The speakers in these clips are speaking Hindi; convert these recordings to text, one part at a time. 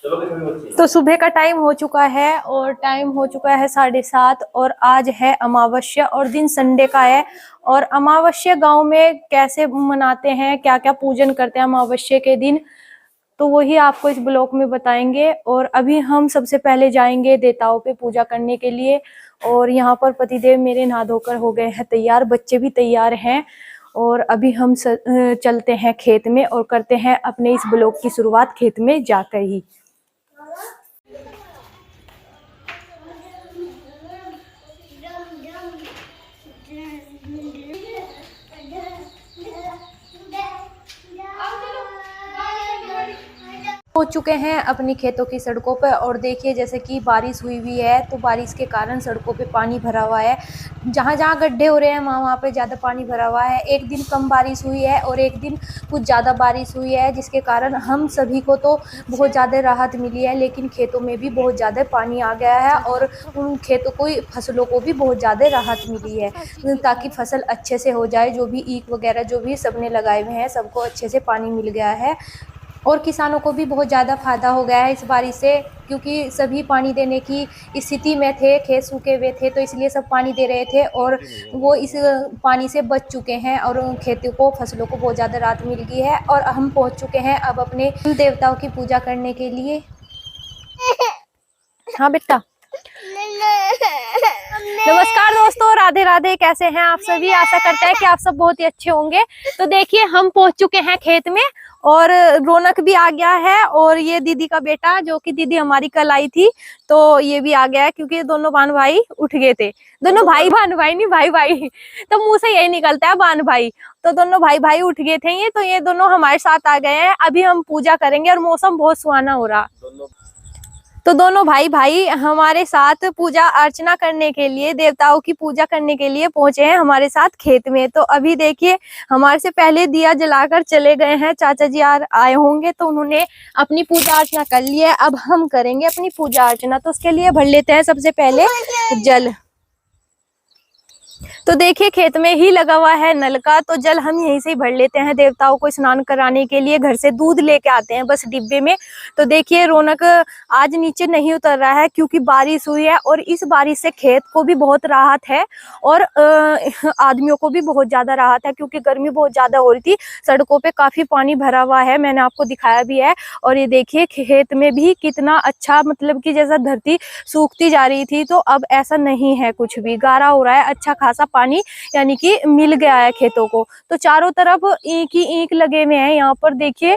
तो सुबह का टाइम हो चुका है और टाइम हो चुका है 7:30 और आज है अमावस्या और दिन संडे का है। और अमावस्या गांव में कैसे मनाते हैं, क्या क्या पूजन करते हैं अमावस्या के दिन, तो वही आपको इस ब्लॉग में बताएंगे। और अभी हम सबसे पहले जाएंगे देवताओं पे पूजा करने के लिए। और यहाँ पर पतिदेव मेरे नहा धोकर हो गए हैं तैयार, बच्चे भी तैयार हैं। और अभी हम चलते हैं खेत में और करते हैं अपने इस ब्लॉग की शुरुआत खेत में जाकर ही। पहुंच चुके हैं अपनी खेतों की सड़कों पर। और देखिए जैसे कि बारिश हुई हुई है तो बारिश के कारण सड़कों पे पानी भरा हुआ है। जहाँ जहाँ गड्ढे हो रहे हैं वहाँ पे ज़्यादा पानी भरा हुआ है। एक दिन कम बारिश हुई है और एक दिन कुछ ज़्यादा बारिश हुई है, जिसके कारण हम सभी को तो बहुत ज़्यादा राहत मिली है, लेकिन खेतों में भी बहुत ज़्यादा पानी आ गया है और उन खेतों को फसलों को भी बहुत ज़्यादा राहत मिली है, ताकि फसल अच्छे से हो जाए। जो भी ईख वगैरह जो भी सबने लगाए हुए हैं सबको अच्छे से पानी मिल गया है और किसानों को भी बहुत ज़्यादा फायदा हो गया है इस बारिश से, क्योंकि सभी पानी देने की स्थिति में थे, खेत सूखे हुए थे तो इसलिए सब पानी दे रहे थे और वो इस पानी से बच चुके हैं और खेतों को फसलों को बहुत ज़्यादा राहत मिल गई है। और हम पहुंच चुके हैं अब अपने कुल देवताओं की पूजा करने के लिए। हाँ बेटा। नमस्कार दोस्तों, राधे राधे। कैसे हैं आप सभी? आशा करते हैं कि आप सब बहुत ही अच्छे होंगे। तो देखिए हम पहुंच चुके हैं खेत में और रौनक भी आ गया है और ये दीदी का बेटा, जो कि दीदी हमारी कल आई थी, तो ये भी आ गया है, क्योंकि दोनों बहन भाई उठ गए थे। दोनों भाई बहन भाई नहीं, भाई भाई तो मुंह से यही निकलता है बहन भाई। तो दोनों भाई भाई उठ गए थे ये, तो ये दोनों हमारे साथ आ गए हैं। अभी हम पूजा करेंगे और मौसम बहुत सुहाना हो रहा। तो दोनों भाई भाई हमारे साथ पूजा अर्चना करने के लिए, देवताओं की पूजा करने के लिए पहुंचे हैं हमारे साथ खेत में। तो अभी देखिए हमारे से पहले दिया जलाकर चले गए हैं चाचा जी, आए होंगे तो उन्होंने अपनी पूजा अर्चना कर ली है। अब हम करेंगे अपनी पूजा अर्चना, तो उसके लिए भर लेते हैं सबसे पहले जल। तो देखिए खेत में ही लगा हुआ है नल का, तो जल हम यहीं से ही भर लेते हैं देवताओं को स्नान कराने के लिए। घर से दूध लेके आते हैं बस डिब्बे में। तो देखिए रौनक आज नीचे नहीं उतर रहा है क्योंकि बारिश हुई है और इस बारिश से खेत को भी बहुत राहत है और आदमियों को भी बहुत ज्यादा राहत है, क्योंकि गर्मी बहुत ज्यादा हो रही थी। सड़कों पे काफी पानी भरा हुआ है, मैंने आपको दिखाया भी है। और ये देखिए खेत में भी कितना अच्छा, मतलब कि जैसा धरती सूखती जा रही थी तो अब ऐसा नहीं है, कुछ भी गारा हो रहा है। अच्छा खासा पानी यानी कि मिल गया है खेतों को। तो चारों तरफ ईंख ही ईंख लगे हुए हैं यहाँ पर देखिए।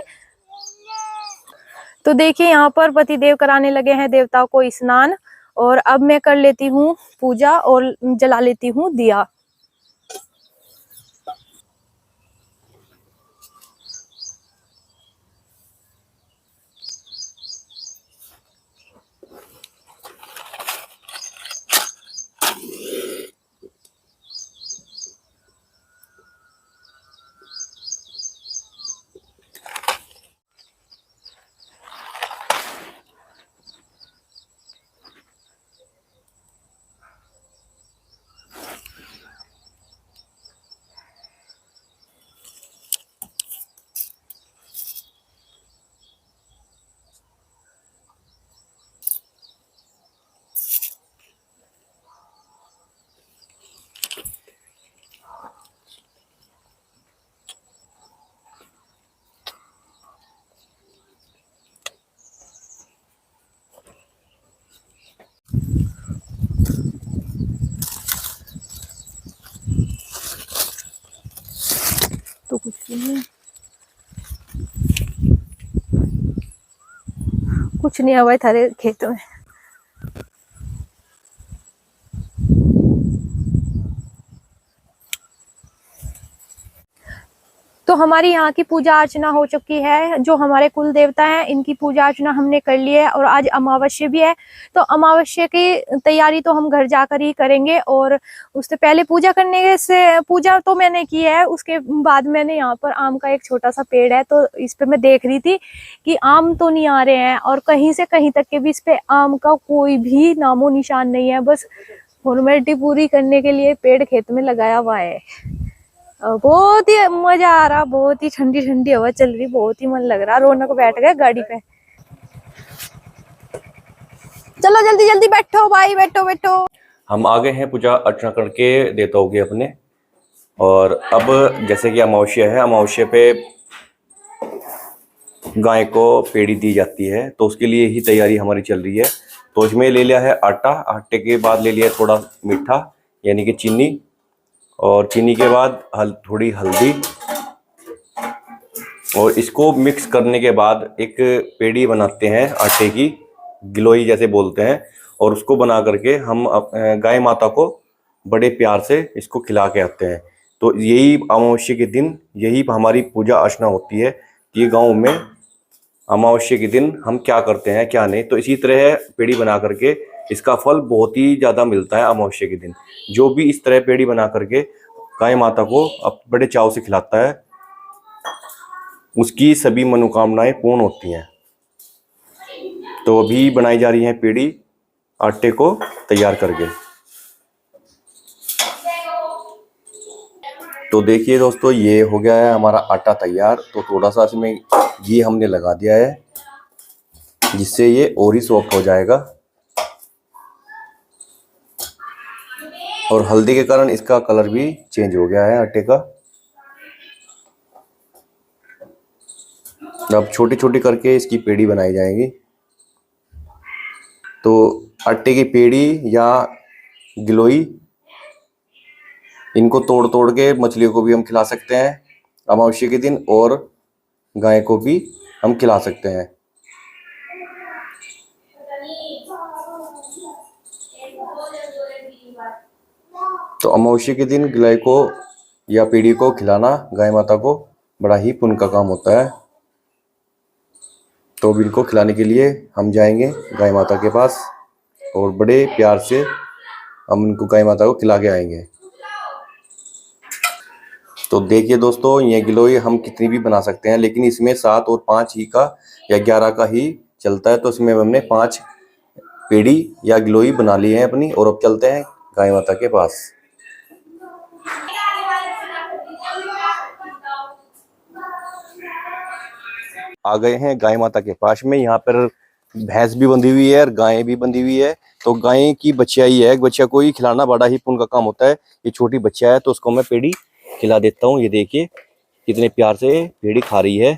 तो देखिए यहाँ पर पतिदेव कराने लगे हैं देवताओं को स्नान। और अब मैं कर लेती हूँ पूजा और जला लेती हूँ दिया। तो कुछ नहीं, कुछ नहीं हुआ थारे खेत में। तो हमारी यहाँ की पूजा अर्चना हो चुकी है। जो हमारे कुल देवता हैं इनकी पूजा अर्चना हमने कर ली है और आज अमावस्या भी है। तो अमावस्या की तैयारी तो हम घर जाकर ही करेंगे। और उससे पहले पूजा करने से, पूजा तो मैंने की है, उसके बाद मैंने यहाँ पर आम का एक छोटा सा पेड़ है तो इस पे मैं देख रही थी कि आम तो नहीं आ रहे हैं और कहीं से कहीं तक के भी इस पे आम का कोई भी नामो निशान नहीं है। बस फॉर्मेलिटी पूरी करने के लिए पेड़ खेत में लगाया हुआ है। बहुत ही मजा आ रहा, बहुत ही ठंडी ठंडी हवा चल रही, बहुत ही मन लग रहा। रौनक बैठ गए गाड़ी पे। चलो जल्दी जल्दी बैठो भाई, बैठो बैठो। हम आ गए हैं पूजा अर्चना करके देवताओं के अपने। और अब जैसे कि अमावस्या है, अमावस्या पे गाय को पेड़ी दी जाती है, तो उसके लिए ही तैयारी हमारी चल रही है। तो इसमें ले लिया है आटा, आटे के बाद ले लिया थोड़ा मीठा यानी कि चीनी, और चीनी के बाद थोड़ी हल्दी, और इसको मिक्स करने के बाद एक पेड़ी बनाते हैं आटे की, गिलोई जैसे बोलते हैं, और उसको बना करके हम गाय माता को बड़े प्यार से इसको खिला के आते हैं। तो यही अमावस्या के दिन यही हमारी पूजा अर्चना होती है कि गांव में अमावस्या के दिन हम क्या करते हैं क्या नहीं। तो इसी तरह पेड़ी बना करके इसका फल बहुत ही ज़्यादा मिलता है अमावस्या के दिन। जो भी इस तरह पेड़ी बना करके गाय माता को अब बड़े चाव से खिलाता है, उसकी सभी मनोकामनाएं पूर्ण होती हैं। तो अभी बनाई जा रही है पेड़ी आटे को तैयार करके। तो देखिए दोस्तों, ये हो गया है हमारा आटा तैयार। तो थोड़ा सा इसमें घी हमने लगा दिया है, जिससे ये और ही सॉफ्ट हो जाएगा, और हल्दी के कारण इसका कलर भी चेंज हो गया है आटे का। अब छोटी छोटी करके इसकी पेड़ी बनाई जाएगी। तो आटे की पेड़ी या गिलोई, इनको तोड़ तोड़ के मछलियों को भी हम खिला सकते हैं अमावस्या के दिन, और गाय को भी हम खिला सकते हैं। तो अमावस्या के दिन गिलोय को या पेड़ी को खिलाना गाय माता को बड़ा ही पुण्य का काम होता है। तो अब इनको खिलाने के लिए हम जाएंगे गाय माता के पास, और बड़े प्यार से हम इनको गाय माता को खिला के आएंगे। तो देखिए दोस्तों, ये गिलोय हम कितनी भी बना सकते हैं, लेकिन इसमें 7 और 5 ही का या 11 का ही चलता है। तो इसमें हमने 5 पेड़ी या गिलोय बना ली है अपनी, और अब चलते हैं गाय माता के पास। आ गए हैं गाय माता के पास में। यहाँ पर भैंस भी बंधी हुई है और गाय भी बंधी हुई है। तो गाय की बच्चिया ही है, बच्चिया को ही खिलाना बड़ा ही पुण्य का काम होता है। ये छोटी बच्चा है, तो उसको मैं पेड़ी खिला देता हूँ। ये देखिए कितने प्यार से पेड़ी खा रही है।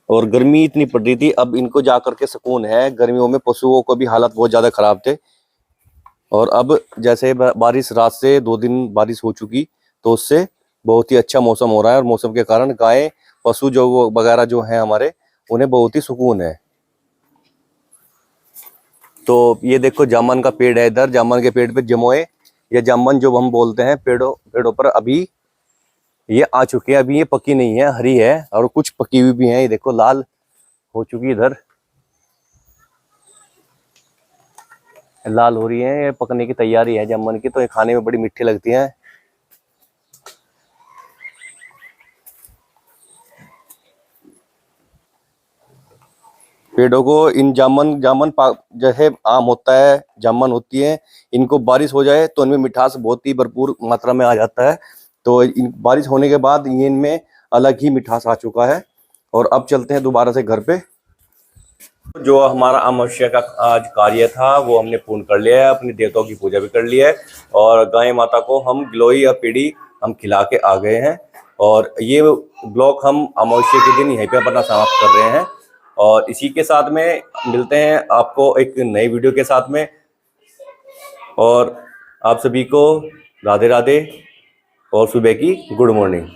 और गर्मी इतनी पड़ रही थी, अब इनको जा करके सुकून है। गर्मियों में पशुओं को भी हालत बहुत ज्यादा खराब थे, और अब जैसे बारिश, रात से 2 दिन बारिश हो चुकी, तो उससे बहुत ही अच्छा मौसम हो रहा है, और मौसम के कारण गाय पशु जो वगैरह जो है हमारे, उन्हें बहुत ही सुकून है। तो ये देखो जामुन का पेड़ है इधर, जामुन के पेड़ पे जमोए या जामुन जो हम बोलते हैं, पेड़ों पर अभी ये आ चुके हैं। अभी ये पकी नहीं है, हरी है, और कुछ पकी हुई भी है। ये देखो लाल हो चुकी, इधर लाल हो रही है, ये पकने की तैयारी है जामुन की। तो ये खाने में बड़ी मीठी लगती है। पेड़ों को इन जामुन जैसे आम होता है, जामुन होती है, इनको बारिश हो जाए तो इनमें मिठास बहुत ही भरपूर मात्रा में आ जाता है। तो इन बारिश होने के बाद ये इनमें अलग ही मिठास आ चुका है। और अब चलते हैं दोबारा से घर पे। जो हमारा अमावस्या का आज कार्य था वो हमने पूर्ण कर लिया है, अपने देवताओं की पूजा भी कर ली है, और गाय माता को हम गिलोय या पेड़ी हम खिला के आ गए हैं। और ये ब्लॉग हम अमावस्या के दिन यहीं पे अपना समाप्त कर रहे हैं, और इसी के साथ में मिलते हैं आपको एक नई वीडियो के साथ में। और आप सभी को राधे राधे और सुबह की गुड मॉर्निंग।